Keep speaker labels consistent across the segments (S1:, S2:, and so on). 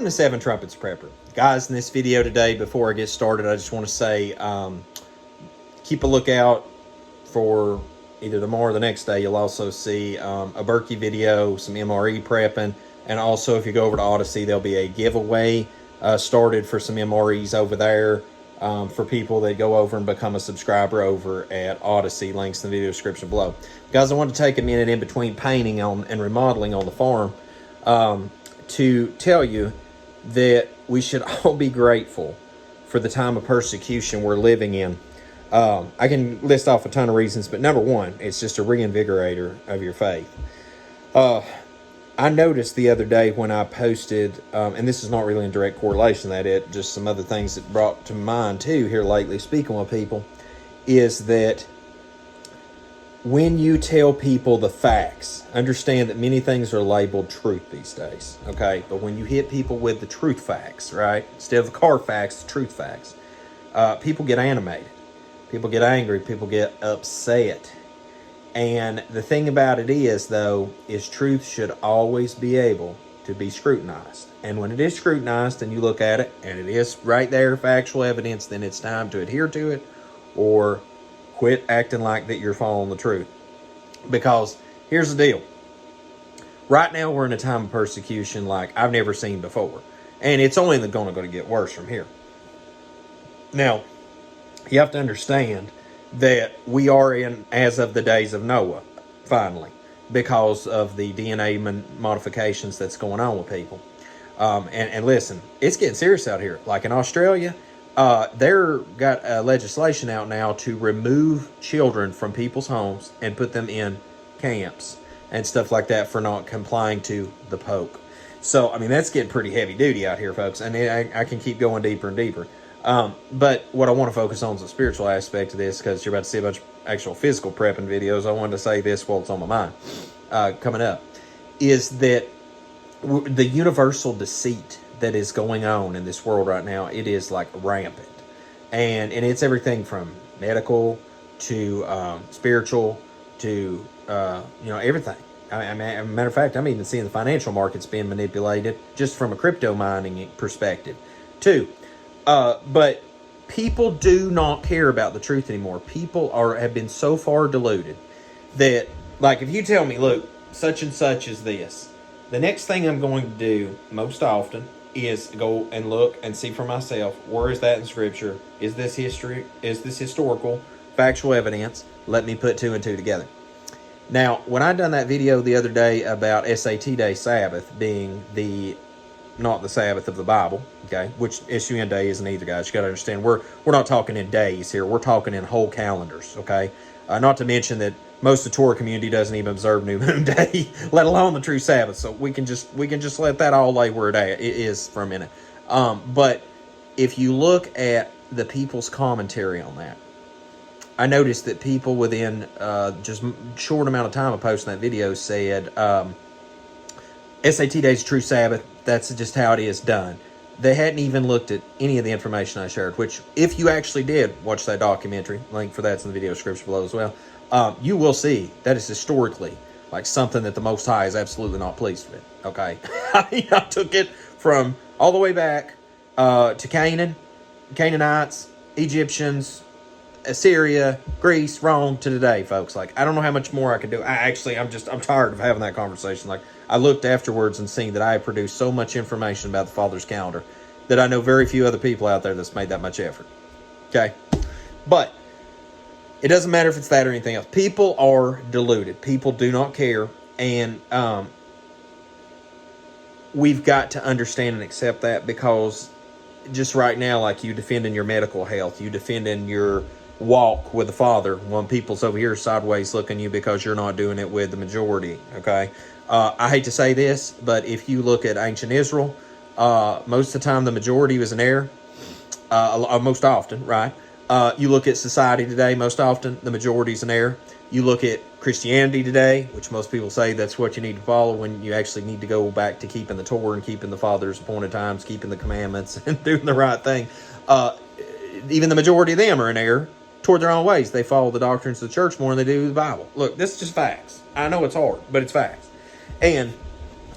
S1: Welcome to Seven Trumpets Prepper. Guys, in this video today, before I get started, I just want to say, keep a lookout for either tomorrow or the next day. You'll also see a Berkey video, some MRE prepping, and also if you go over to Odysee, there'll be a giveaway started for some MREs over there for people that go over and become a subscriber over at Odysee. Links in the video description below. Guys, I want to take a minute in between painting on and remodeling on the farm to tell you that we should all be grateful for the time of persecution we're living in. I can list off a ton of reasons, but number one, it's just a reinvigorator of your faith. I noticed the other day when I posted, and this is not really in direct correlation to that, just some other things that brought to mind too here lately, speaking with people, is that when you tell people the facts, understand that many things are labeled truth these days, okay? But when you hit people with the truth facts, right? Instead of the car facts, the truth facts, people get animated. People get angry. People get upset. And the thing about it is, though, is truth should always be able to be scrutinized. And when it is scrutinized and you look at it and it is right there, factual evidence, then it's time to adhere to it or quit acting like that you're following the truth. Because here's the deal. Right now we're in a time of persecution like I've never seen before. And it's only going to get worse from here. Now, you have to understand that we are in, as of the days of Noah, finally, because of the DNA modifications that's going on with people. And listen, it's getting serious out here. Like in Australia, they're got legislation out now to remove children from people's homes and put them in camps and stuff like that for not complying to the Pope. So, I mean, that's getting pretty heavy duty out here, folks. And I can keep going deeper and deeper. But what I want to focus on is the spiritual aspect of this, because you're about to see a bunch of actual physical prepping videos. I wanted to say this while it's on my mind coming up, is that the universal deceit that is going on in this world right now, it is like rampant. And it's everything from medical to spiritual to, everything. I mean, as a matter of fact, I'm even seeing the financial markets being manipulated just from a crypto mining perspective too. But people do not care about the truth anymore. People have been so far deluded that, like, if you tell me, look, such and such is this, the next thing I'm going to do most often is go and look and see for myself, where is that in Scripture? Is this history? Is this historical, factual evidence? Let me put two and two together. Now, when I done that video the other day about SAT Day Sabbath being not the Sabbath of the Bible, okay, which SUN Day isn't either, guys. You got to understand, we're not talking in days here. We're talking in whole calendars, okay? Not to mention that most of the Torah community doesn't even observe New Moon Day, let alone the true Sabbath. So we can just let that all lay where it is for a minute. But if you look at the people's commentary on that, I noticed that people within just short amount of time of posting that video said, SAT Day's true Sabbath. That's just how it is done. They hadn't even looked at any of the information I shared, which if you actually did watch that documentary, link for that's in the video description below as well, you will see that is historically like something that the Most High is absolutely not pleased with, okay? I took it from all the way back to Canaan, Canaanites, Egyptians, Assyria, Greece, Rome, to today, folks. Like, I don't know how much more I can do. I'm tired of having that conversation. Like, I looked afterwards and seen that I have produced so much information about the Father's calendar that I know very few other people out there that's made that much effort. Okay? But it doesn't matter if it's that or anything else. People are deluded. People do not care. And we've got to understand and accept that, because just right now, like you defending your medical health, you defending your walk with the Father, when people's over here sideways looking at you because you're not doing it with the majority, okay? I hate to say this, but if you look at ancient Israel, most of the time the majority was in error, most often, right? You look at society today, most often the majority's in error. You look at Christianity today, which most people say that's what you need to follow, when you actually need to go back to keeping the Torah and keeping the Father's appointed times, keeping the commandments, and doing the right thing. Even the majority of them are in error toward their own ways. They follow the doctrines of the church more than they do the Bible. Look, this is just facts. I know it's hard, but it's facts. And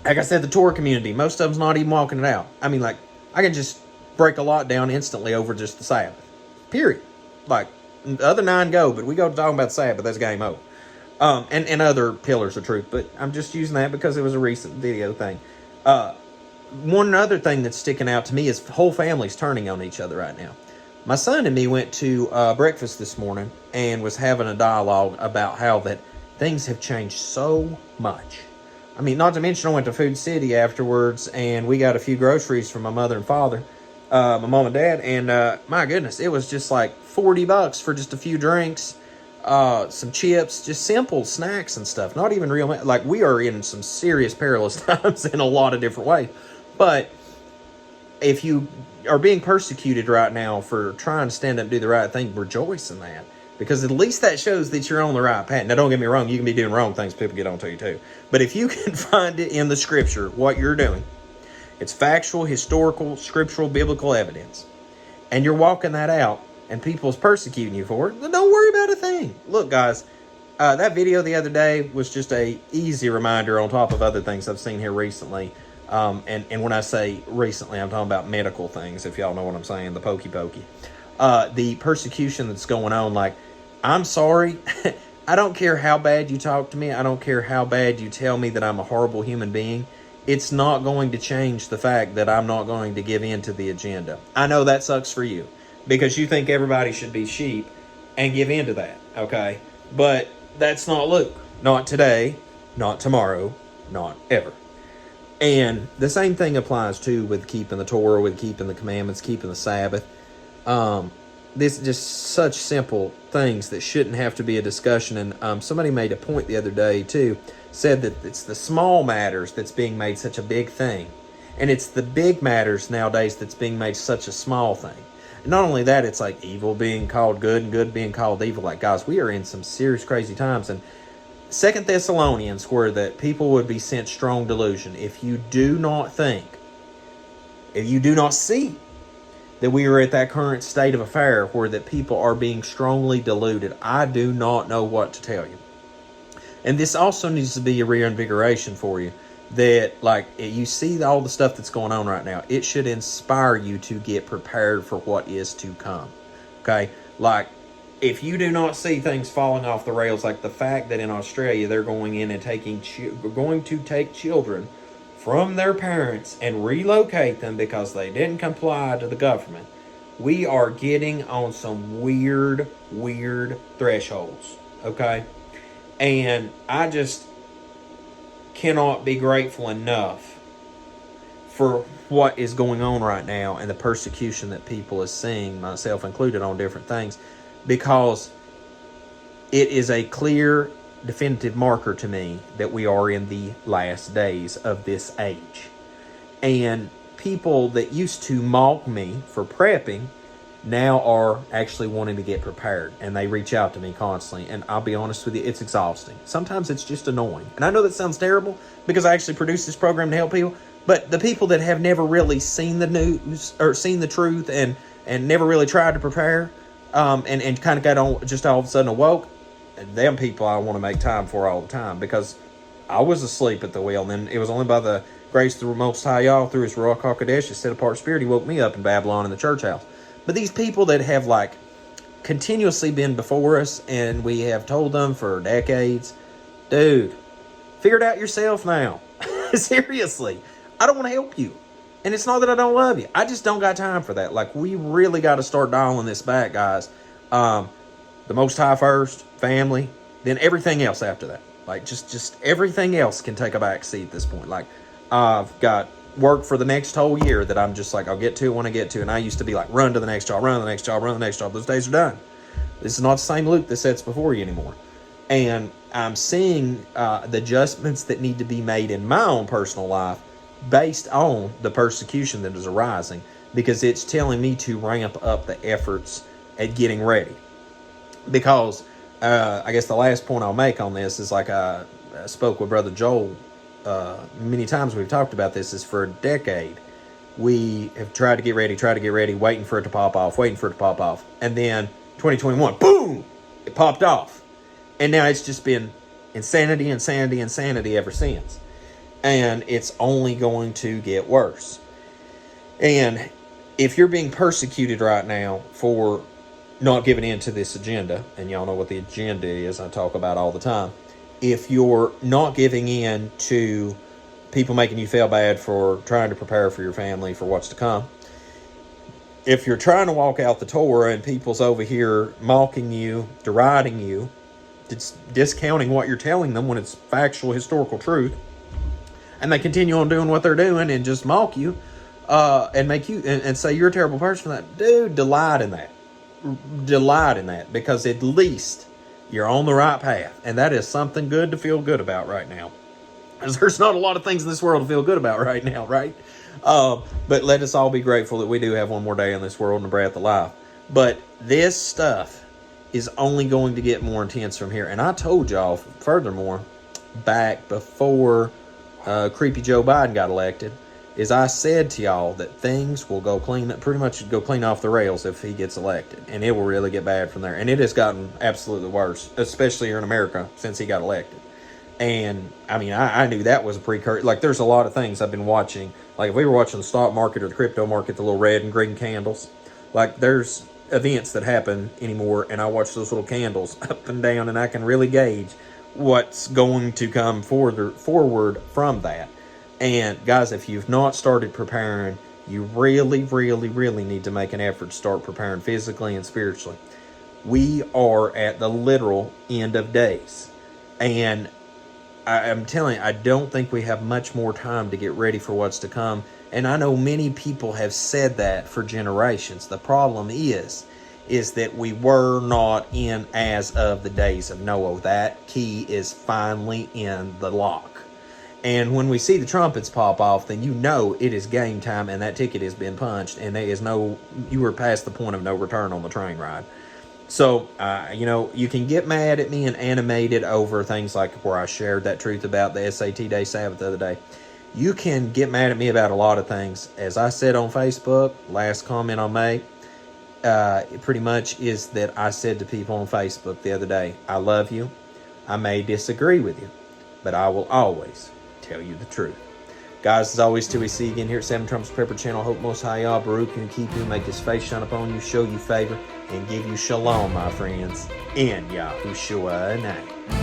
S1: like I said, the Torah community, most of them's not even walking it out. I mean, like, I can just break a lot down instantly over just the Sabbath. Period. Like, the other 9 go, but we go talking about the Sabbath, that's game over. And other pillars of truth, but I'm just using that because it was a recent video thing. One other thing that's sticking out to me is whole families turning on each other right now. My son and me went to breakfast this morning and was having a dialogue about how that things have changed so much. I mean, not to mention I went to Food City afterwards and we got a few groceries from my mother and father, my mom and dad, and my goodness, it was just like $40 for just a few drinks, some chips, just simple snacks and stuff. Not even real, like we are in some serious perilous times in a lot of different ways. But if you are being persecuted right now for trying to stand up and do the right thing, rejoice in that. Because at least that shows that you're on the right path. Now, don't get me wrong, you can be doing wrong things, people get on to you too. But if you can find it in the scripture, what you're doing, it's factual, historical, scriptural, biblical evidence, and you're walking that out, and people's persecuting you for it, then don't worry about a thing. Look, guys, that video the other day was just a easy reminder on top of other things I've seen here recently. And when I say recently, I'm talking about medical things, if y'all know what I'm saying, the pokey. The persecution that's going on, like, I'm sorry. I don't care how bad you talk to me. I don't care how bad you tell me that I'm a horrible human being. It's not going to change the fact that I'm not going to give in to the agenda. I know that sucks for you because you think everybody should be sheep and give in to that, okay? But that's not Luke. Not today, not tomorrow, not ever. And the same thing applies too with keeping the Torah, with keeping the commandments, keeping the Sabbath. This is just such simple things that shouldn't have to be a discussion. And somebody made a point the other day too, said that it's the small matters that's being made such a big thing. And it's the big matters nowadays that's being made such a small thing. And not only that, it's like evil being called good and good being called evil. Like, guys, we are in some serious crazy times. And 2 Thessalonians, where that people would be sent strong delusion. If you do not think, if you do not see that we are at that current state of affair where that people are being strongly deluded, I do not know what to tell you. And this also needs to be a reinvigoration for you. That, like, you see all the stuff that's going on right now, it should inspire you to get prepared for what is to come. Okay? Like, if you do not see things falling off the rails, like the fact that in Australia they're going in and going to take children from their parents and relocate them because they didn't comply to the government, we are getting on some weird thresholds, okay? And I just cannot be grateful enough for what is going on right now and the persecution that people is seeing, myself included, on different things, because it is a clear, definitive marker to me that we are in the last days of this age. And people that used to mock me for prepping now are actually wanting to get prepared, and they reach out to me constantly. And I'll be honest with you, it's exhausting. Sometimes it's just annoying. And I know that sounds terrible because I actually produce this program to help people, but the people that have never really seen the news or seen the truth and never really tried to prepare, and kind of got on, just all of a sudden awoke, them people I want to make time for all the time, because I was asleep at the wheel, and then it was only by the grace of the Most High Yah through His Ruach HaKodesh, His set-apart spirit, He woke me up in Babylon in the church house. But these people that have, like, continuously been before us, and we have told them for decades, dude, figure it out yourself now. Seriously, I don't want to help you. And it's not that I don't love you. I just don't got time for that. Like, we really got to start dialing this back, guys. The Most High first, family, then everything else after that. Like, just everything else can take a back seat at this point. Like, I've got work for the next whole year that I'm just like, I'll get to it when I get to. And I used to be like, run to the next job, run to the next job, run to the next job. Those days are done. This is not the same Luke that sits before you anymore. And I'm seeing the adjustments that need to be made in my own personal life based on the persecution that is arising, because it's telling me to ramp up the efforts at getting ready. Because I guess the last point I'll make on this is, like, I spoke with Brother Joel many times. We've talked about this. Is for a decade we have tried to get ready, waiting for it to pop off, and then 2021, boom, it popped off, and now it's just been insanity ever since. And it's only going to get worse. And if you're being persecuted right now for not giving in to this agenda, and y'all know what the agenda is, I talk about all the time. If you're not giving in to people making you feel bad for trying to prepare for your family for what's to come, if you're trying to walk out the Torah and people's over here mocking you, deriding you, discounting what you're telling them when it's factual historical truth, and they continue on doing what they're doing and just mock you and make you and say you're a terrible person for that, dude, delight in that. Delight in that, because at least you're on the right path, and that is something good to feel good about right now, because there's not a lot of things in this world to feel good about right now, right? But let us all be grateful that we do have one more day in this world and a breath of life. But this stuff is only going to get more intense from here. And I told y'all, furthermore, back before creepy Joe Biden got elected, is I said to y'all that things will go pretty much go clean off the rails if he gets elected. And it will really get bad from there. And it has gotten absolutely worse, especially here in America, since he got elected. And, I mean, I knew that was a precursor. Like, there's a lot of things I've been watching. Like, if we were watching the stock market or the crypto market, the little red and green candles, like, there's events that happen anymore, and I watch those little candles up and down, and I can really gauge what's going to come forward from that. And, guys, if you've not started preparing, you really, really, really need to make an effort to start preparing physically and spiritually. We are at the literal end of days. And I'm telling you, I don't think we have much more time to get ready for what's to come. And I know many people have said that for generations. The problem is that we were not in as of the days of Noah. That key is finally in the lock. And when we see the trumpets pop off, then you know it is game time and that ticket has been punched. And there is you were past the point of no return on the train ride. So, you can get mad at me and animated over things like where I shared that truth about the SAT day Sabbath the other day. You can get mad at me about a lot of things. As I said on Facebook, last comment I'll make, pretty much is that I said to people on Facebook the other day, I love you. I may disagree with you, but I will always tell you the truth. Guys, as always, till we see you again here at 7 Trumpets Prepper Channel, hope Most High Yah, Baruch, and keep you, make his face shine upon you, show you favor, and give you shalom, my friends, in Yahushua's name.